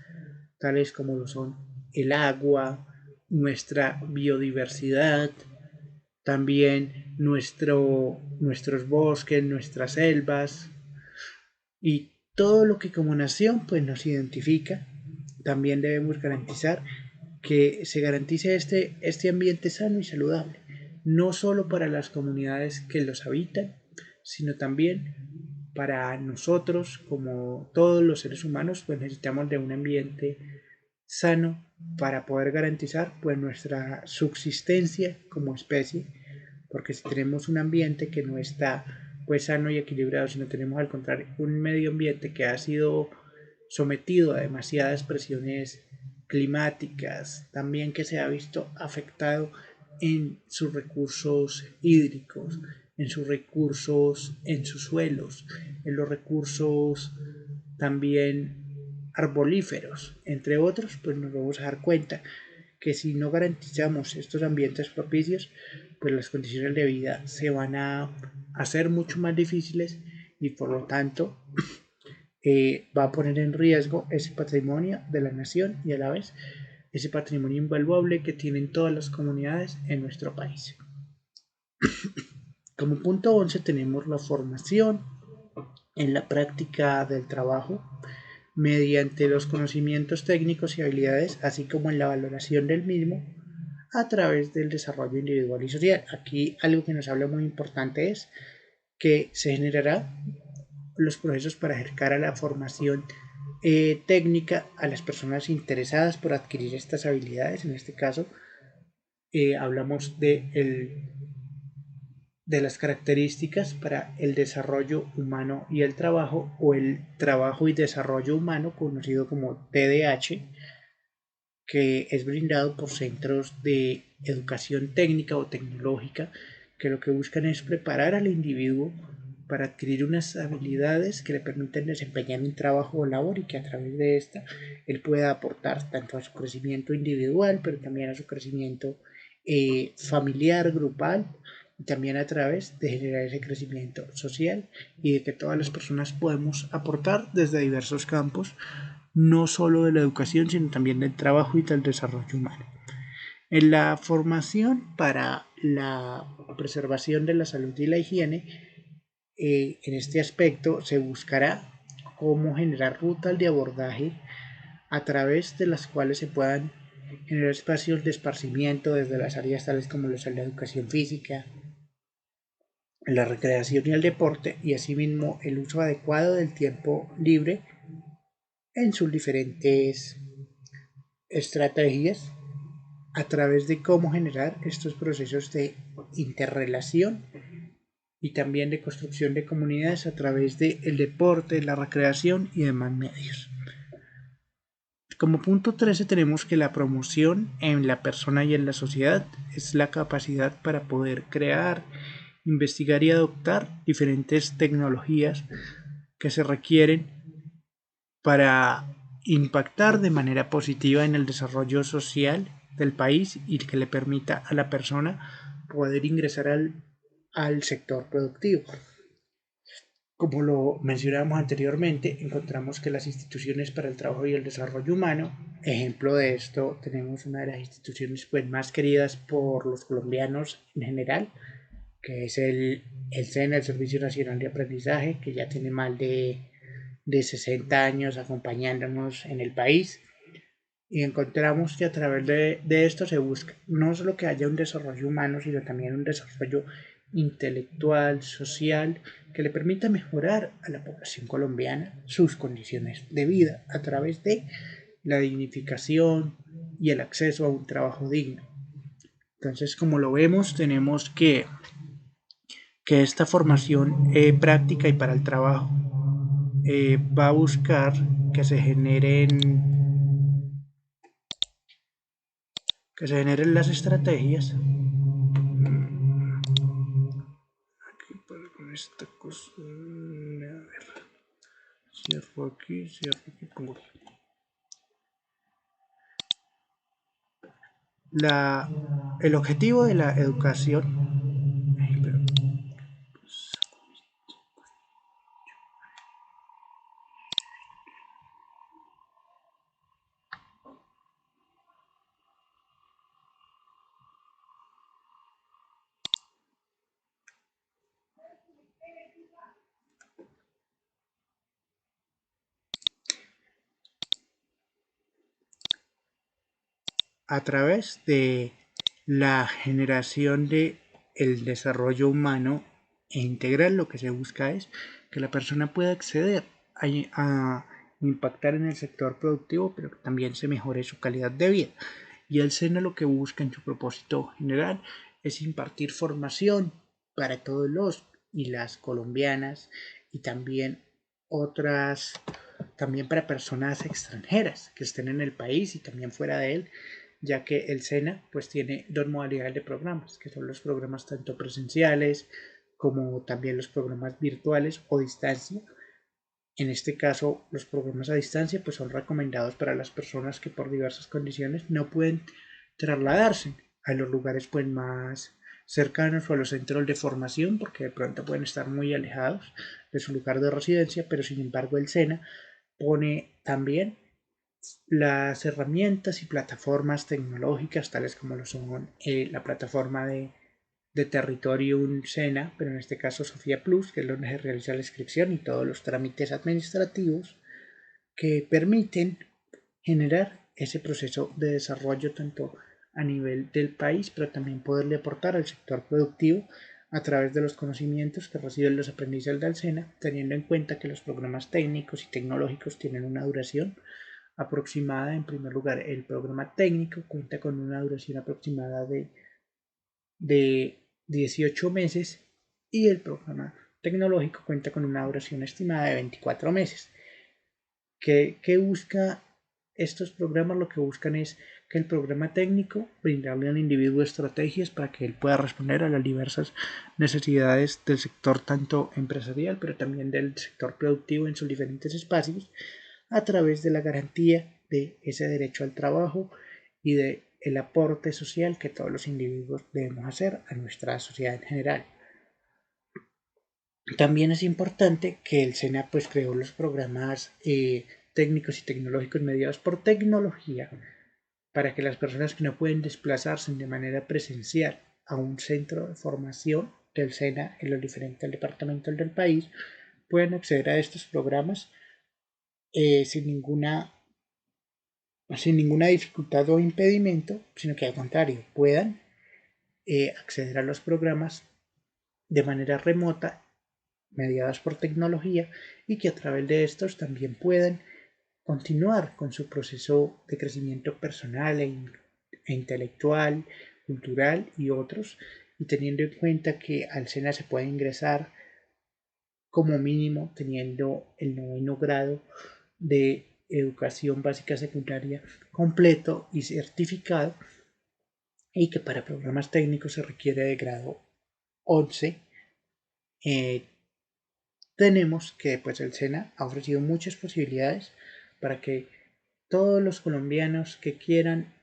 Speaker 1: tales como lo son el agua, nuestra biodiversidad, también nuestros bosques, nuestras selvas y todo lo que como nación pues nos identifica. También debemos garantizar que se garantice este ambiente sano y saludable, no solo para las comunidades que los habitan, sino también para nosotros, como todos los seres humanos, pues necesitamos de un ambiente sano para poder garantizar pues nuestra subsistencia como especie, porque si tenemos un ambiente que no está pues sano y equilibrado, si no tenemos al contrario un medio ambiente que ha sido sometido a demasiadas presiones climáticas, también que se ha visto afectado en sus recursos hídricos, en sus recursos, en sus suelos, en los recursos también arbolíferos, entre otros, pues nos vamos a dar cuenta que si no garantizamos estos ambientes propicios, pues las condiciones de vida se van a hacer mucho más difíciles y por lo tanto va a poner en riesgo ese patrimonio de la nación y a la vez ese patrimonio invaluable que tienen todas las comunidades en nuestro país. Como punto 11 tenemos la formación en la práctica del trabajo mediante los conocimientos técnicos y habilidades, así como en la valoración del mismo a través del desarrollo individual y social. Aquí algo que nos habla muy importante es que se generará los procesos para acercar a la formación técnica a las personas interesadas por adquirir estas habilidades. En este caso, hablamos de las características para el desarrollo humano y el trabajo, o el trabajo y desarrollo humano, conocido como TDH, que es brindado por centros de educación técnica o tecnológica, que lo que buscan es preparar al individuo para adquirir unas habilidades que le permiten desempeñar un trabajo o labor y que a través de esta él pueda aportar tanto a su crecimiento individual, pero también a su crecimiento familiar, grupal, y también a través de generar ese crecimiento social y de que todas las personas podemos aportar desde diversos campos, no solo de la educación, sino también del trabajo y del desarrollo humano. En la formación para la preservación de la salud y la higiene, en este aspecto se buscará cómo generar rutas de abordaje a través de las cuales se puedan generar espacios de esparcimiento desde las áreas tales como lo son la educación física, la recreación y el deporte, y asimismo el uso adecuado del tiempo libre en sus diferentes estrategias a través de cómo generar estos procesos de interrelación y también de construcción de comunidades a través del deporte, la recreación y demás medios. Como punto 13 tenemos que la promoción en la persona y en la sociedad es la capacidad para poder crear, investigar y adoptar diferentes tecnologías que se requieren para impactar de manera positiva en el desarrollo social del país y que le permita a la persona poder ingresar al sector productivo. Como lo mencionamos anteriormente, encontramos que las instituciones para el trabajo y el desarrollo humano, ejemplo de esto, tenemos una de las instituciones pues, más queridas por los colombianos en general, que es el SENA, el Servicio Nacional de Aprendizaje, que ya tiene más de 60 años acompañándonos en el país. Y encontramos que a través de esto se busca no solo que haya un desarrollo humano, sino también un desarrollo intelectual, social, que le permita mejorar a la población colombiana sus condiciones de vida a través de la dignificación y el acceso a un trabajo digno. Entonces, como lo vemos, tenemos que esta formación práctica y para el trabajo va a buscar que se generen las estrategias. Aquí con esta cosa, a ver, cierro aquí, pongo aquí. El objetivo de la educación a través de la generación de el desarrollo humano e integral, lo que se busca es que la persona pueda acceder a impactar en el sector productivo, pero que también se mejore su calidad de vida. Y el SENA lo que busca en su propósito general es impartir formación para todos los y las colombianas y también otras, también para personas extranjeras que estén en el país y también fuera de él, ya que el SENA pues tiene dos modalidades de programas, que son los programas tanto presenciales como también los programas virtuales o distancia. En este caso, los programas a distancia pues son recomendados para las personas que por diversas condiciones no pueden trasladarse a los lugares pues más cercanos o a los centros de formación porque de pronto pueden estar muy alejados de su lugar de residencia, pero sin embargo el SENA pone también las herramientas y plataformas tecnológicas tales como lo son la plataforma de Territorium SENA, pero en este caso Sofía Plus, que es donde se realiza la inscripción y todos los trámites administrativos que permiten generar ese proceso de desarrollo tanto a nivel del país, pero también poderle aportar al sector productivo a través de los conocimientos que reciben los aprendices del SENA, teniendo en cuenta que los programas técnicos y tecnológicos tienen una duración aproximada. En primer lugar, el programa técnico cuenta con una duración aproximada de 18 meses y el programa tecnológico cuenta con una duración estimada de 24 meses. ¿Qué busca estos programas? Lo que buscan es que el programa técnico brindarle al individuo estrategias para que él pueda responder a las diversas necesidades del sector tanto empresarial pero también del sector productivo en sus diferentes espacios a través de la garantía de ese derecho al trabajo y de el aporte social que todos los individuos debemos hacer a nuestra sociedad en general. También es importante que el SENA pues creó los programas técnicos y tecnológicos mediados por tecnología para que las personas que no pueden desplazarse de manera presencial a un centro de formación del SENA en los diferentes departamentos del país puedan acceder a estos programas sin ninguna dificultad o impedimento, sino que al contrario puedan acceder a los programas de manera remota mediadas por tecnología y que a través de estos también puedan continuar con su proceso de crecimiento personal e intelectual, cultural y otros, y teniendo en cuenta que al SENA se puede ingresar como mínimo teniendo el noveno grado de educación básica secundaria completo y certificado, y que para programas técnicos se requiere de grado 11. Tenemos que pues el SENA ha ofrecido muchas posibilidades para que todos los colombianos que quieran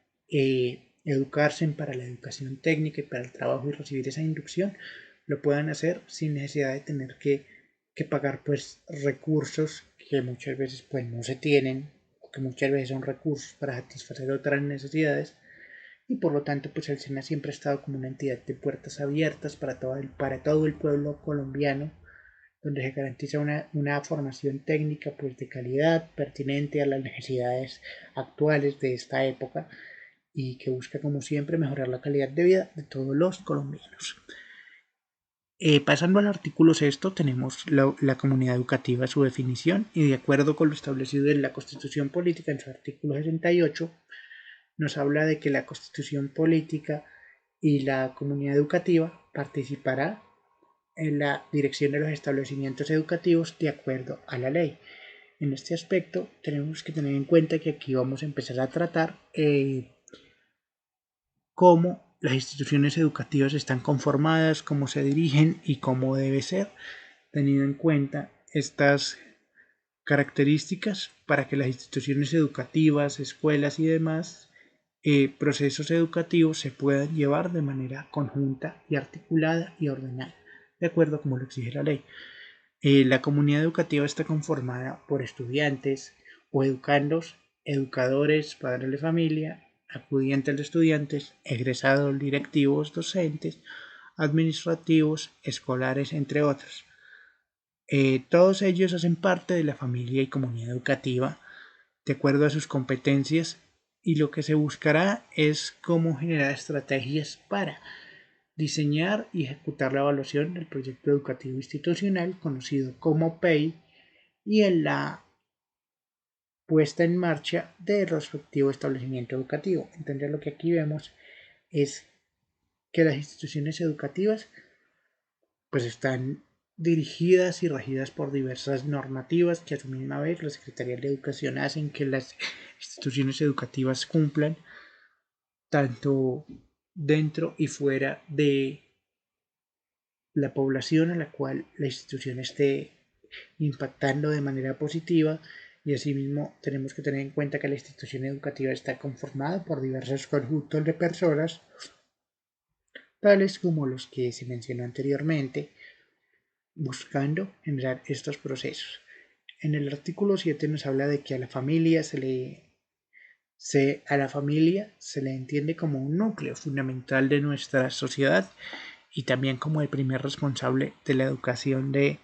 Speaker 1: educarse para la educación técnica y para el trabajo y recibir esa inducción lo puedan hacer sin necesidad de tener que pagar pues recursos que muchas veces pues no se tienen o que muchas veces son recursos para satisfacer otras necesidades y por lo tanto pues el SENA siempre ha estado como una entidad de puertas abiertas para todo el pueblo colombiano donde se garantiza una formación técnica pues de calidad pertinente a las necesidades actuales de esta época y que busca como siempre mejorar la calidad de vida de todos los colombianos. Pasando al artículo sexto, tenemos la comunidad educativa, su definición, y de acuerdo con lo establecido en la Constitución Política, en su artículo 68, nos habla de que la Constitución Política y la comunidad educativa participará en la dirección de los establecimientos educativos de acuerdo a la ley. En este aspecto tenemos que tener en cuenta que aquí vamos a empezar a tratar cómo las instituciones educativas están conformadas, cómo se dirigen y cómo debe ser, teniendo en cuenta estas características para que las instituciones educativas, escuelas y demás procesos educativos se puedan llevar de manera conjunta y articulada y ordenada, de acuerdo a como lo exige la ley. La comunidad educativa está conformada por estudiantes o educandos, educadores, padres de familia, acudientes de estudiantes, egresados, directivos, docentes, administrativos, escolares, entre otros. Todos ellos hacen parte de la familia y comunidad educativa de acuerdo a sus competencias y lo que se buscará es cómo generar estrategias para diseñar y ejecutar la evaluación del proyecto educativo institucional conocido como PEI y en la puesta en marcha del respectivo establecimiento educativo. Entonces lo que aquí vemos es que las instituciones educativas pues están dirigidas y regidas por diversas normativas que a su misma vez las secretarías de educación hacen que las instituciones educativas cumplan tanto dentro y fuera de la población a la cual la institución esté impactando de manera positiva y asimismo tenemos que tener en cuenta que la institución educativa está conformada por diversos conjuntos de personas tales como los que se mencionó anteriormente buscando generar estos procesos. En el artículo 7 nos habla de que a la familia se le entiende como un núcleo fundamental de nuestra sociedad y también como el primer responsable de la educación de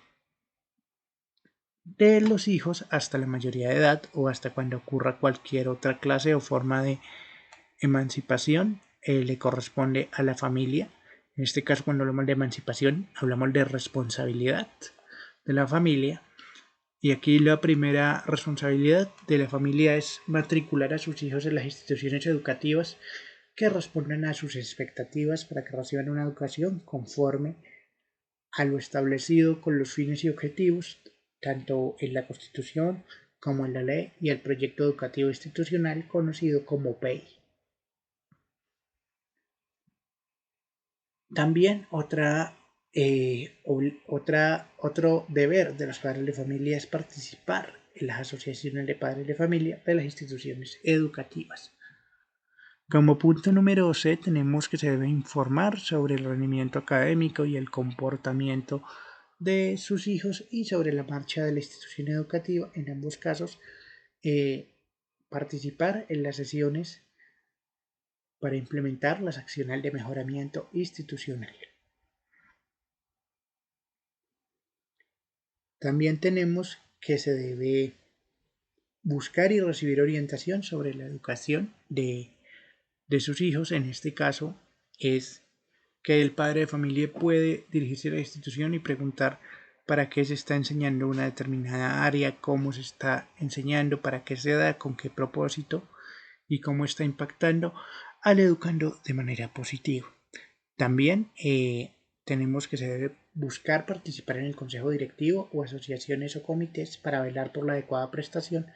Speaker 1: los hijos hasta la mayoría de edad o hasta cuando ocurra cualquier otra clase o forma de emancipación le corresponde a la familia. En este caso, cuando hablamos de emancipación, hablamos de responsabilidad de la familia. Y aquí la primera responsabilidad de la familia es matricular a sus hijos en las instituciones educativas que respondan a sus expectativas para que reciban una educación conforme a lo establecido con los fines y objetivos, tanto en la Constitución como en la ley y el proyecto educativo institucional conocido como PEI. También otro deber de los padres de familia es participar en las asociaciones de padres de familia de las instituciones educativas. Como punto número 12 tenemos que se debe informar sobre el rendimiento académico y el comportamiento de sus hijos y sobre la marcha de la institución educativa, en ambos casos participar en las sesiones para implementar las acciones de mejoramiento institucional. También tenemos que se debe buscar y recibir orientación sobre la educación de sus hijos. En este caso es que el padre de familia puede dirigirse a la institución y preguntar para qué se está enseñando una determinada área, cómo se está enseñando, para qué se da, con qué propósito y cómo está impactando al educando de manera positiva. También tenemos que se debe buscar participar en el consejo directivo o asociaciones o comités para velar por la adecuada prestación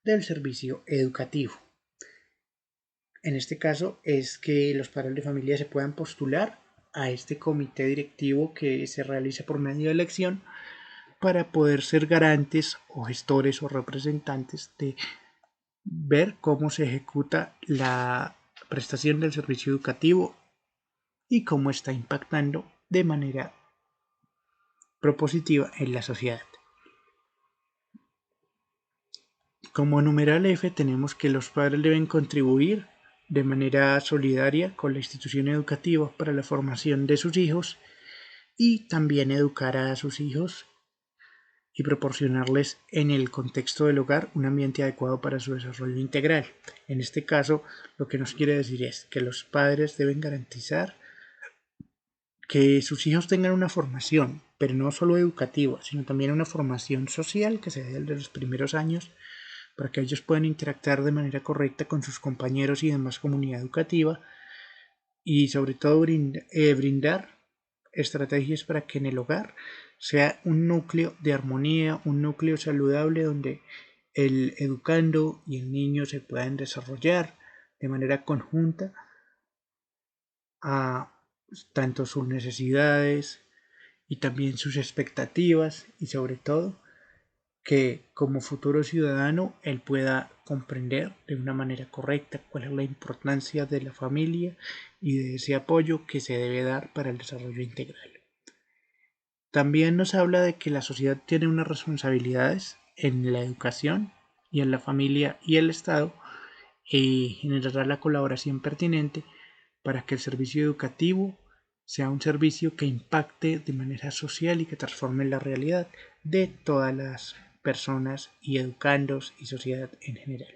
Speaker 1: del servicio educativo. En este caso es que los padres de familia se puedan postular a este comité directivo que se realiza por medio de elección para poder ser garantes o gestores o representantes ver cómo se ejecuta la prestación del servicio educativo y cómo está impactando de manera propositiva en la sociedad. Como numeral F tenemos que los padres deben contribuir de manera solidaria con la institución educativa para la formación de sus hijos y también educar a sus hijos y proporcionarles en el contexto del hogar un ambiente adecuado para su desarrollo integral. En este caso, lo que nos quiere decir es que los padres deben garantizar que sus hijos tengan una formación, pero no solo educativa, sino también una formación social que se dé desde los primeros años para que ellos puedan interactuar de manera correcta con sus compañeros y demás comunidad educativa y sobre todo brindar estrategias para que en el hogar sea un núcleo de armonía, un núcleo saludable donde el educando y el niño se puedan desarrollar de manera conjunta a tanto sus necesidades y también sus expectativas y sobre todo que como futuro ciudadano él pueda comprender de una manera correcta cuál es la importancia de la familia y de ese apoyo que se debe dar para el desarrollo integral. También nos habla de que la sociedad tiene unas responsabilidades en la educación y en la familia y el Estado y generará la colaboración pertinente para que el servicio educativo sea un servicio que impacte de manera social y que transforme la realidad de todas las personas y educandos y sociedad en general.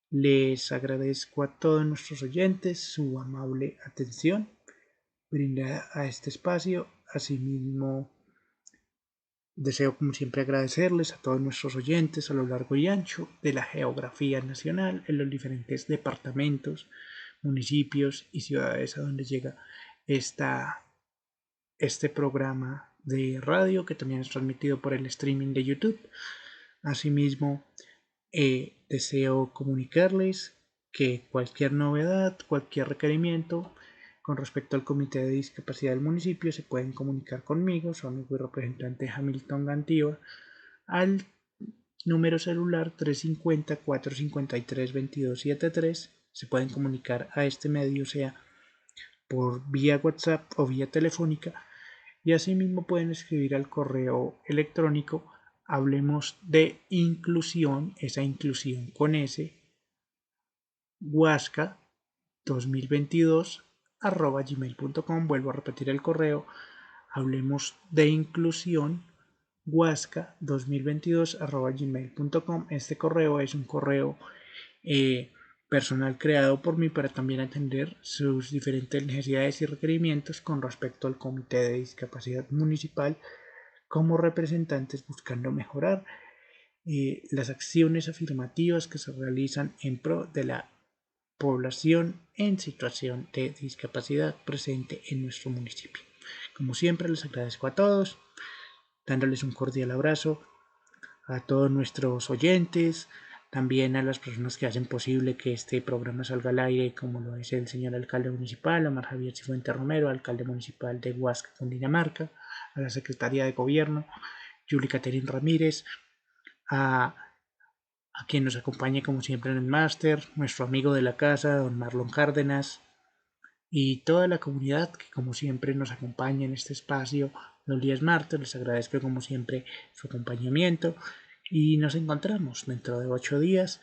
Speaker 1: Les agradezco a todos nuestros oyentes su amable atención brindada a este espacio. Asimismo, deseo como siempre agradecerles a todos nuestros oyentes a lo largo y ancho de la geografía nacional en los diferentes departamentos, municipios y ciudades a donde llega este programa de radio que también es transmitido por el streaming de YouTube. Asimismo, deseo comunicarles que cualquier novedad, cualquier requerimiento con respecto al Comité de Discapacidad del municipio se pueden comunicar conmigo, su amigo y representante Hamilton Gantiva, al número celular 350-453-2273. Se pueden comunicar a este medio, sea por vía WhatsApp o vía telefónica, y asimismo pueden escribir al correo electrónico hablemos de inclusión, esa inclusión con S, huasca 2022 gmail.com. Vuelvo a repetir el correo, hablemos de inclusión huasca 2022 gmail.com. Este correo es un correo personal creado por mí para también atender sus diferentes necesidades y requerimientos con respecto al Comité de Discapacidad Municipal como representantes buscando mejorar las acciones afirmativas que se realizan en pro de la población en situación de discapacidad presente en nuestro municipio. Como siempre, les agradezco a todos, dándoles un cordial abrazo a todos nuestros oyentes, también a las personas que hacen posible que este programa salga al aire, como lo es el señor alcalde municipal, Omar Javier Cifuentes Romero, alcalde municipal de Huasca, Cundinamarca, a la Secretaría de Gobierno, Julie Caterin Ramírez, a quien nos acompañe como siempre en el máster, nuestro amigo de la casa, don Marlon Cárdenas, y toda la comunidad que como siempre nos acompaña en este espacio los días martes. Les agradezco como siempre su acompañamiento y nos encontramos dentro de 8 días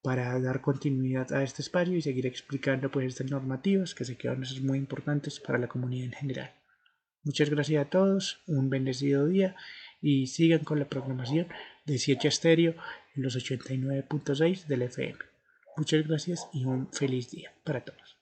Speaker 1: para dar continuidad a este espacio y seguir explicando pues estas normativas que sé que van a ser muy importantes para la comunidad en general. Muchas gracias a todos, un bendecido día y sigan con la programación de Siecha Estéreo en los 89.6 del FM. Muchas gracias y un feliz día para todos.